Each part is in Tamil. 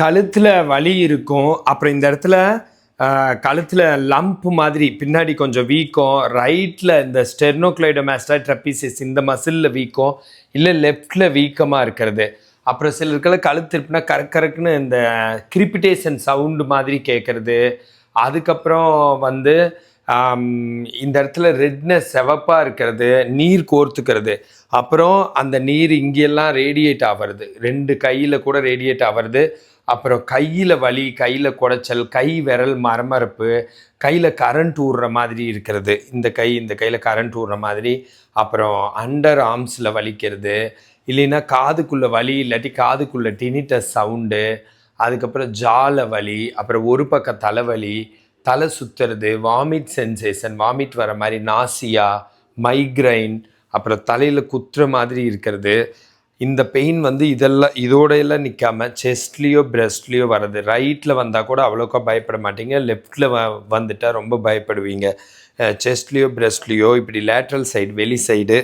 கழுத்தில் வலி இருக்கும். அப்புறம் இந்த இடத்துல கழுத்தில் லம்ப் மாதிரி பின்னாடி கொஞ்சம் வீக்கம், ரைட்டில் இந்த ஸ்டெர்னோக்ளைடோமாஸ்டா ட்ரெபீசியஸ் இந்த மசிலில் வீக்கம், இல்லை லெஃப்டில் வீக்கமாக இருக்கிறது. அப்புறம் சிலருக்கெல்லாம் கழுத்து திருப்பினா கரக்குன்னு இந்த கிரிபிட்டேஷன் சவுண்டு மாதிரி கேட்குறது. அதுக்கப்புறம் வந்து இந்த இடத்துல ரெட்னஸ் சிவப்பாக இருக்கிறது, நீர் கோர்த்துக்கிறது. அப்புறம் அந்த நீர் இங்கெல்லாம் ரேடியேட் ஆகிறது, 2 கையில் கூட ரேடியேட் ஆகிறது. அப்புறம் கையில் வலி, கையில் குடைச்சல், கை விரல் மரமரப்பு, கையில் கரண்ட் ஊடுற மாதிரி இருக்கிறது, இந்த கையில் கரண்ட் ஊடுற மாதிரி. அப்புறம் அண்டர் ஆர்ம்ஸில் வலிக்கிறது, இல்லைன்னா காதுக்குள்ளே வலி, இல்லாட்டி காதுக்குள்ளே டினிட்டஸ் சவுண்டு. அதுக்கப்புறம் ஜால வலி, அப்புறம் ஒரு பக்கம் தலைவலி, தலை சுற்றுறது, வாமிட் சென்சேஷன், வாமிட் வர மாதிரி, நாசியா, மைக்ரைன், அப்புறம் தலையில் குத்துற மாதிரி இருக்கிறது. இந்த பெயின் வந்து இதோடையெல்லாம் நிற்காமல் செஸ்ட்லேயோ பிரெஸ்ட்லேயோ வர்றது. ரைட்டில் வந்தால் கூட அவ்வளோக்கா பயப்பட மாட்டீங்க, லெஃப்டில் வந்துட்டால் ரொம்ப பயப்படுவீங்க. செஸ்ட்லேயோ பிரெஸ்ட்லேயோ இப்படி லேட்ரல் சைடு, வெளி சைடு,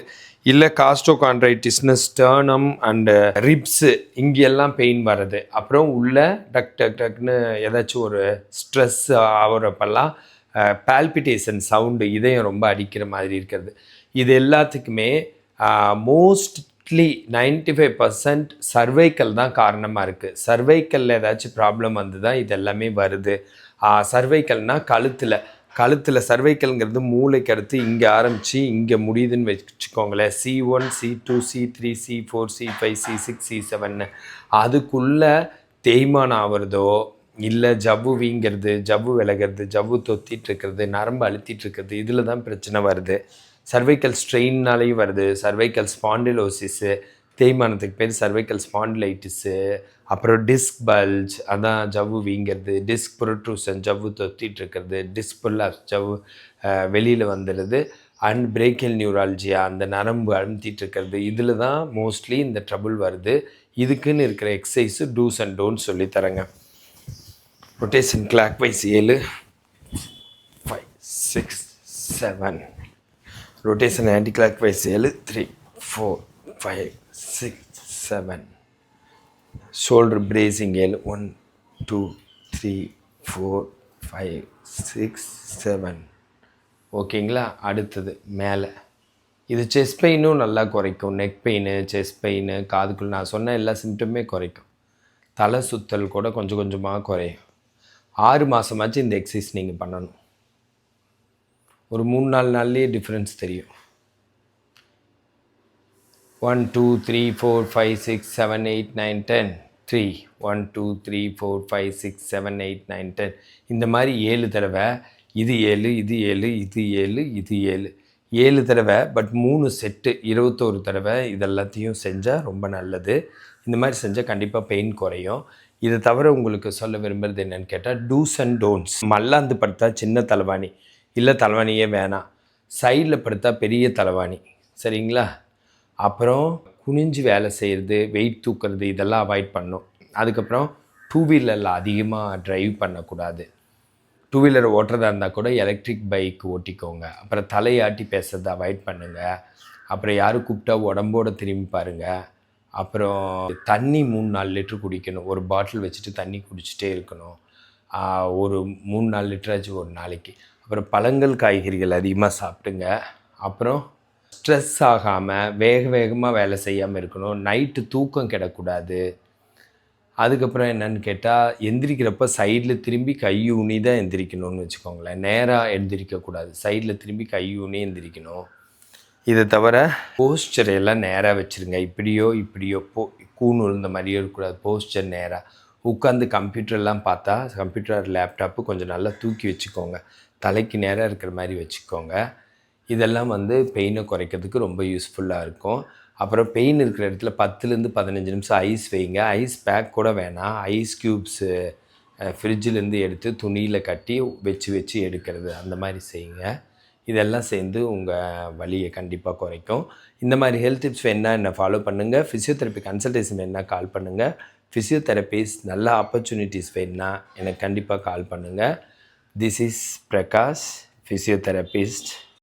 இல்லை காஸ்டோகான்ட்ரைட்டிஸ்னு ஸ்டர்னம் அண்டு ரிப்ஸு இங்கெல்லாம் பெயின் வர்றது. அப்புறம் உள்ள டக்குன்னு ஏதாச்சும் ஒரு ஸ்ட்ரெஸ் ஆகிறப்பெல்லாம் பால்பிட்டேஷன் சவுண்டு, இதயம் ரொம்ப அடிக்கிற மாதிரி இருக்கிறது. இது எல்லாத்துக்குமே மோஸ்ட்லி 95% சர்வைக்கல் தான் காரணமாக இருக்குது. சர்வைக்கலில் ஏதாச்சும் ப்ராப்ளம் வந்து தான் இது எல்லாமே வருது. சர்வைக்கல்னால் கழுத்தில் சர்வைக்கல்ங்கிறது மூளைக்கு அடுத்து இங்கே ஆரம்பித்து இங்கே முடியுதுன்னு வச்சுக்கோங்களேன். C1, C2, C3, C4, C5, C6, C7 அதுக்குள்ளே தேய்மானம் ஆகிறதோ, இல்லை ஜவ்வு வீங்கிறது, ஜவ்வு விலகிறது, ஜவ்வு தொத்திட்டு இருக்கிறது, நரம்பு அழுத்திட்டு இருக்கிறது, இதில் தான் பிரச்சனை வருது. சர்வைக்கல் ஸ்ட்ரெயின்னாலேயும் வருது. சர்வைக்கல் ஸ்பாண்டிலோசிஸு, தேய்மானத்துக்கு பேர் சர்வைக்கல் ஸ்பாண்டிலைட்டிஸு. அப்புறம் டிஸ்க் பல்ஜ், அதான் ஜவ்வு வீங்கிறது, டிஸ்க் ப்ரொட்ரூஷன், ஜவ்வு தொத்திட்டு இருக்கிறது, டிஸ்க் புல்லாக ஜவ்வு வெளியில் வந்துடுது. அண்ட் பிரேக்கியல் நியூரால்ஜியா, அந்த நரம்பு அழுத்திட்டு இருக்கிறது, இதில் தான் மோஸ்ட்லி இந்த ட்ரபுள் வருது. இதுக்குன்னு இருக்கிற எக்ஸசைஸு டூஸ் அண்ட் டோன்ட்ஸ் சொல்லித்தரேங்க. Rotation clock wise 7, 5, 6, 7. Rotation anti clock wise 7, 3, 4, 5, 6, 7. Shoulder bracing 7, 1, 2, 3, 4, 5, 6, 7. ஓகேங்களா? அடுத்தது மேலே இது செஸ்ட் பெயினும் நல்லா குறைக்கும். நெக் பெயின், செஸ்ட் பெயின், காதுக்குள் நான் சொன்ன எல்லா சிம்டமே குறைக்கும். தலை சுத்தல் கூட கொஞ்சம் கொஞ்சமாக குறையும். 6 மாதமாச்சு இந்த எக்ஸசைஸ் நீங்கள் பண்ணணும். ஒரு 3-4 நாள்லேயே டிஃப்ரென்ஸ் தெரியும். 1, 2, 3, 4, 5, 6, 7, 8, 9, 10. 3, 1, 2, 3, 4, 5, 6, 7, 8, 9, 10. இந்த மாதிரி 7 தடவை. இது 7, இது 7, இது 7, இது 7. 7 தடவை, பட் 3 செட்டு 21 தடவை. இதெல்லாத்தையும் செஞ்சால் ரொம்ப நல்லது. இந்த மாதிரி செஞ்சால் கண்டிப்பாக பெயின் குறையும். இதை தவிர உங்களுக்கு சொல்ல விரும்புகிறது என்னென்னு கேட்டால், டூஸ் அண்ட் டோன்ட்ஸ். மல்லாந்து படுத்தா சின்ன தலைவாணி, இல்லை தலைவாணியே வேணாம். சைடில் படுத்தா பெரிய தலைவாணி, சரிங்களா? அப்புறம் குனிஞ்சு வேலை செய்கிறது, வெயிட் தூக்குறது, இதெல்லாம் அவாய்ட் பண்ணணும். அதுக்கப்புறம் 2 வீலரில் அதிகமாக ட்ரைவ் பண்ணக்கூடாது. 2 வீலர் ஓட்டுறதா இருந்தால் கூட எலக்ட்ரிக் பைக் ஓட்டிக்கோங்க. அப்புறம் தலையாட்டி பேசுகிறத அவாய்ட் பண்ணுங்கள். அப்புறம் யாரும் கூப்பிட்டா உடம்போடு திரும்பி பாருங்கள். அப்புறம் தண்ணி 3-4 லிட்டர் குடிக்கணும். ஒரு பாட்டில் வச்சுட்டு தண்ணி குடிச்சிட்டே இருக்கணும். ஒரு 3-4 லிட்டராச்சும் ஒரு நாளைக்கு. அப்புறம் பழங்கள், காய்கறிகள் அதிகமாக சாப்பிட்டுங்க. அப்புறம் ஸ்ட்ரெஸ் ஆகாமல் வேகமாக வேலை செய்யாமல் இருக்கணும். நைட்டு தூக்கம் கெடக்கூடாது. அதுக்கப்புறம் என்னன்னு கேட்டால், எந்திரிக்கிறப்ப சைடில் திரும்பி கை ஊனி தான் எந்திரிக்கணும்னு வச்சுக்கோங்களேன். நேராக எந்திரிக்கக்கூடாது, சைடில் திரும்பி கை ஊனி எந்திரிக்கணும். இதை தவிர போஸ்டரையெல்லாம் நேராக வச்சுருங்க. இப்படியோ கூண் விழுந்த மாதிரியோ இருக்கக்கூடாது. போஸ்டர் நேராக உட்காந்து கம்ப்யூட்டர்லாம் பார்த்தா, கம்ப்யூட்டர் லேப்டாப்பு கொஞ்சம் நல்லா தூக்கி வச்சுக்கோங்க. தலைக்கு நேராக இருக்கிற மாதிரி வச்சுக்கோங்க. இதெல்லாம் வந்து பெயினை குறைக்கிறதுக்கு ரொம்ப யூஸ்ஃபுல்லாக இருக்கும். அப்புறம் பெயின் இருக்கிற இடத்துல 10லேருந்து 15 நிமிஷம் ஐஸ் வைங்க. ஐஸ் பேக் கூட வேணாம், ஐஸ் க்யூப்ஸு ஃப்ரிட்ஜிலேருந்து எடுத்து துணியில் கட்டி வச்சு எடுக்கிறது, அந்த மாதிரி செய்யுங்க. இதெல்லாம் சேர்ந்து உங்கள் வலியை கண்டிப்பாக குறைக்கும். இந்த மாதிரி ஹெல்த் டிப்ஸ் வேணுன்னா என்னை ஃபாலோ பண்ணுங்கள். ஃபிசியோதெரப்பி கன்சல்டேஷன் வேணுன்னா கால் பண்ணுங்கள். ஃபிசியோதெரபிஸ் நல்ல ஆப்பர்ச்சுனிட்டிஸ் வேணுன்னா எனக்கு கண்டிப்பாக கால் பண்ணுங்கள். This is Prakash, physiotherapist.